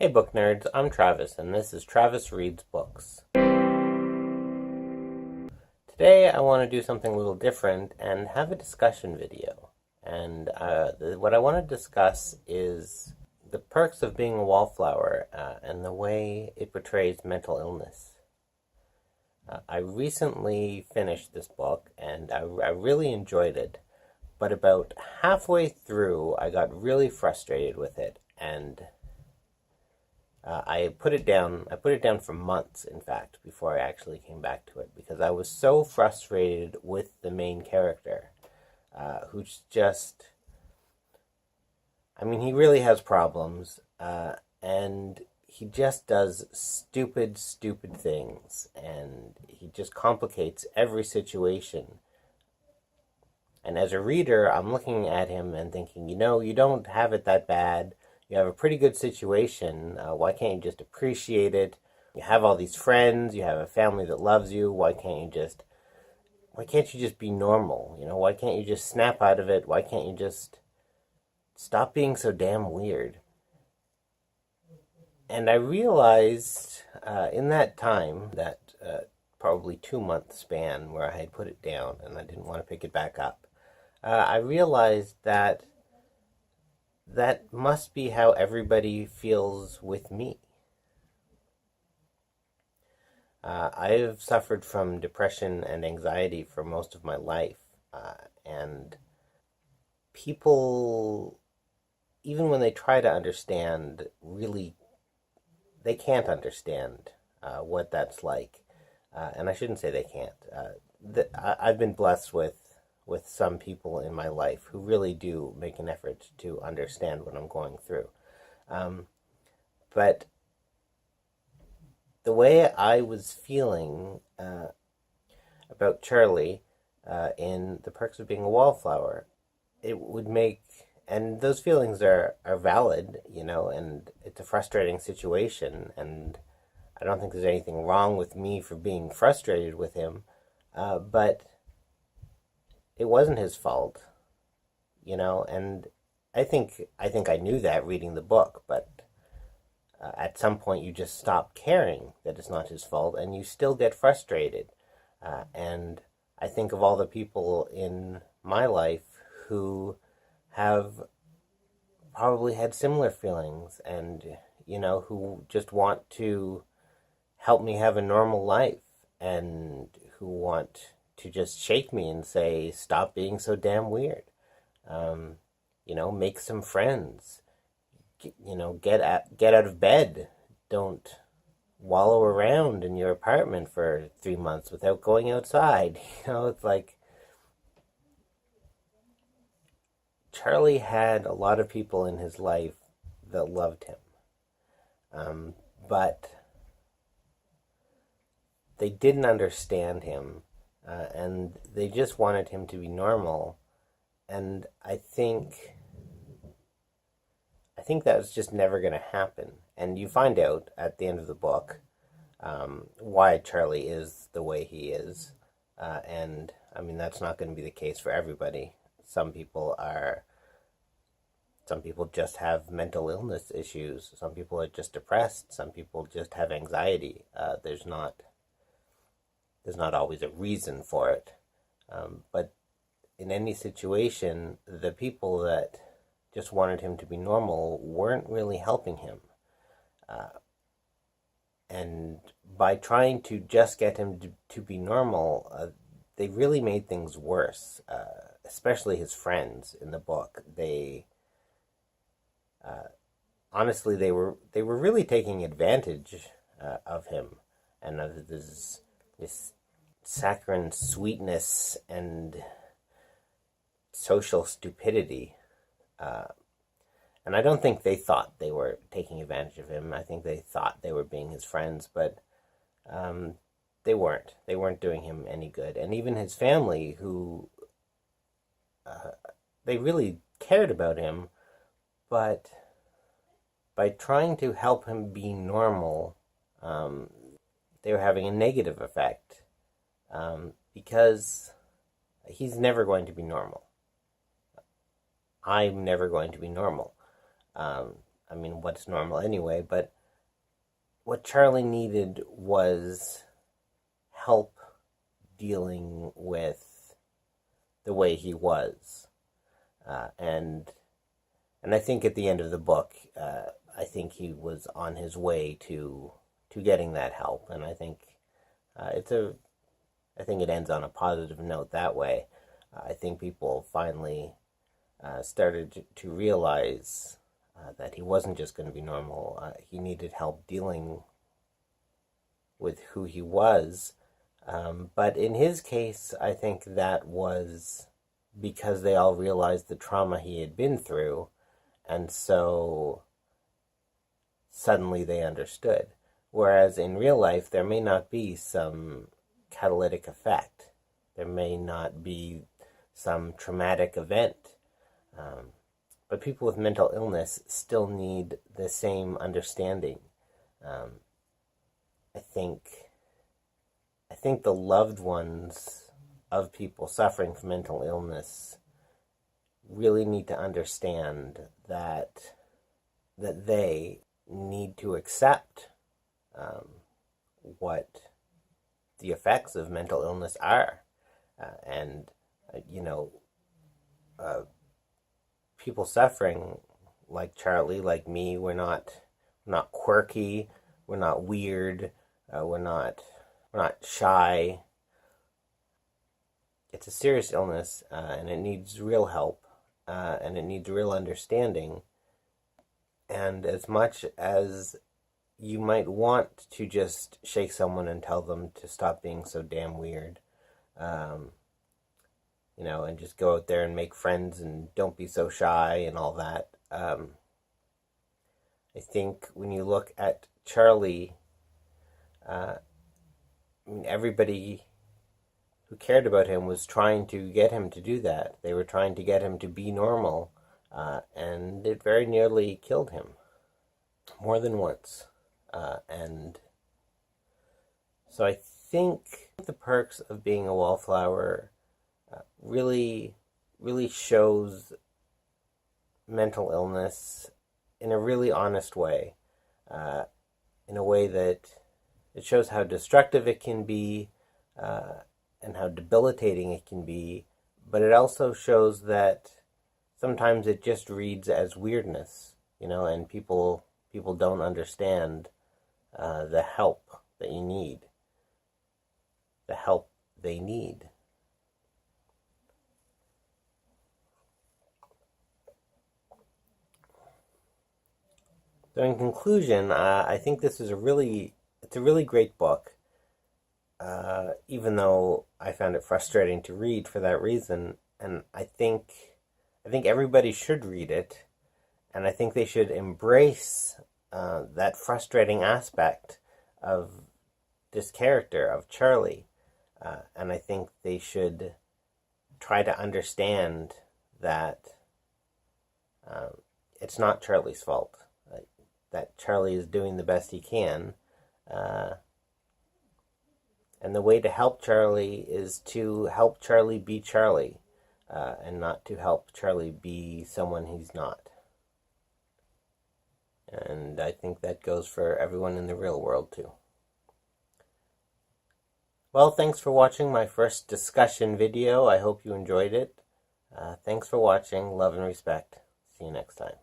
Hey book nerds, I'm Travis, and this is Travis Reads Books. Today I want to do something a little different and have a discussion video. And what I want to discuss is the perks of being a wallflower and the way it portrays mental illness. I recently finished this book, and I really enjoyed it, but about halfway through I got really frustrated with it, and I put it down. I put it down for months, in fact, before I actually came back to it, because I was so frustrated with the main character, who's just, I mean, he really has problems, and he just does stupid things, and he just complicates every situation. And as a reader, I'm looking at him and thinking, you don't have it that bad. You have a pretty good situation. Why can't you just appreciate it? You have all these friends. You have a family that loves you. Why can't you just be normal? Why can't you just snap out of it? Why can't you just stop being so damn weird? And I realized in that time, that probably 2-month span where I had put it down and I didn't want to pick it back up, I realized that must be how everybody feels with me. I've suffered from depression and anxiety for most of my life, and people, even when they try to understand, really, they can't understand what that's like. And I shouldn't say they can't. I've been blessed with some people in my life who really do make an effort to understand what I'm going through. But the way I was feeling about Charlie in The Perks of Being a Wallflower, it would make, and those feelings are valid, and it's a frustrating situation, and I don't think there's anything wrong with me for being frustrated with him, but it wasn't his fault, and I think I knew that reading the book, but at some point you just stop caring that it's not his fault, and you still get frustrated. And I think of all the people in my life who have probably had similar feelings, and who just want to help me have a normal life, and who want to just shake me and say, stop being so damn weird. Make some friends. Get out of bed. Don't wallow around in your apartment for 3 months without going outside. It's like Charlie had a lot of people in his life that loved him. But they didn't understand him. And they just wanted him to be normal, and I think that was just never going to happen. And you find out at the end of the book why Charlie is the way he is, and I mean, that's not going to be the case for everybody. Some people just have mental illness issues. Some people are just depressed. Some people just have anxiety. There's not always a reason for it. But in any situation, the people that just wanted him to be normal weren't really helping him. And by trying to just get him to be normal, they really made things worse, especially his friends in the book. Honestly, they were really taking advantage of him and of this saccharine sweetness and social stupidity. And I don't think they thought they were taking advantage of him. I think they thought they were being his friends, but they weren't. They weren't doing him any good. And even his family, who they really cared about him, but by trying to help him be normal, they were having a negative effect. Because he's never going to be normal. I'm never going to be normal. I mean, what's normal anyway, but what Charlie needed was help dealing with the way he was. And I think at the end of the book, I think he was on his way to getting that help, and I think I think it ends on a positive note that way. I think people finally started to realize that he wasn't just going to be normal. He needed help dealing with who he was. But in his case, I think that was because they all realized the trauma he had been through, and so suddenly they understood. Whereas in real life, there may not be some catalytic effect. There may not be some traumatic event. But people with mental illness still need the same understanding. I think the loved ones of people suffering from mental illness really need to understand that they need to accept what the effects of mental illness are. People suffering like Charlie, like me, we're not quirky, we're not weird, we're not shy. It's a serious illness, and it needs real help, and it needs real understanding. And as much as you might want to just shake someone and tell them to stop being so damn weird, and just go out there and make friends and don't be so shy and all that. I think when you look at Charlie, everybody who cared about him was trying to get him to do that. They were trying to get him to be normal, and it very nearly killed him more than once. And so I think the perks of being a wallflower really shows mental illness in a really honest way, in a way that it shows how destructive it can be, and how debilitating it can be, but it also shows that sometimes it just reads as weirdness, and people don't understand the help that you need, the help they need. So in conclusion, I think this is a really great book, even though I found it frustrating to read for that reason. And I think everybody should read it, and I think they should embrace that frustrating aspect of this character, of Charlie. And I think they should try to understand that it's not Charlie's fault, that Charlie is doing the best he can. And the way to help Charlie is to help Charlie be Charlie, and not to help Charlie be someone he's not. And I think that goes for everyone in the real world, too. Well, thanks for watching my first discussion video. I hope you enjoyed it. Thanks for watching. Love and respect. See you next time.